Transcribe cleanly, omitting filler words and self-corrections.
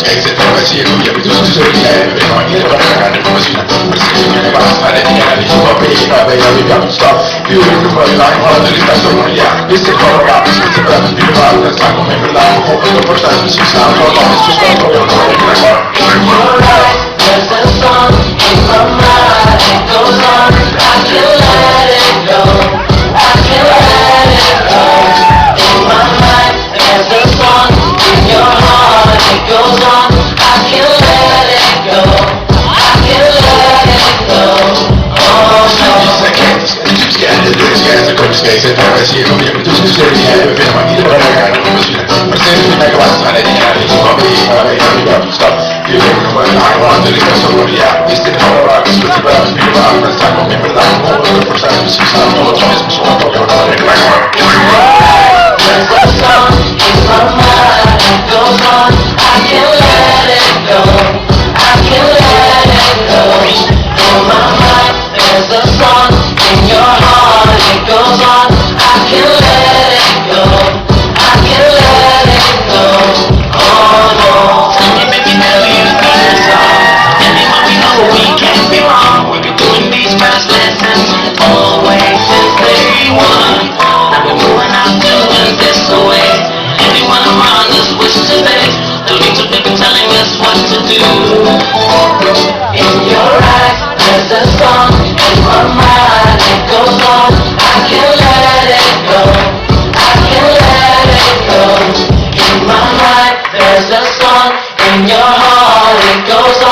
space e poi si lui ha bisogno di sorridere per non dire guardare come si una perseguizione basta le dichiarare ci va bene vabbè abbiamo stop più il numero di line quando di rispetto non li ha questo è il loro rap si sembra più di parte sa come per la un po' per portare si sa un po' come si sta proprio non è che la You're right, there's a song in my mind, it goes on, I can't let it go, I can't let it go. In my mind, there's a song in your heart, it goes on, I can't let it go, I can't let it go. Oh no. Come space e poi si non mi ha bisogno di sorridere per non dire guardare come si una perseguizione basta le dichiarare ci va bene vabbè abbiamo stop più il numero di line quando di rispetto non li ha questo è il loro rap si sembra più di parte sa come per la un po' per portare si sa un po' come si sono proprio non è che la There's a song in my mind, it goes on, I can't let it go, I can't let it go. In my mind, there's a song in your heart, it goes on, I can't let it go, I can't let it go. Oh no. Tell me baby now you got this song. Anyone we know we can't be wrong. We've been doing these first lessons always since day one. I've been moving out doing this away. Anyone around us wish to stay. Don't need to be telling us what to do. In your eyes, there's a song in my mind, it goes on, I can't let it go, I can't let it go. In my mind, there's a song in your heart, it goes on.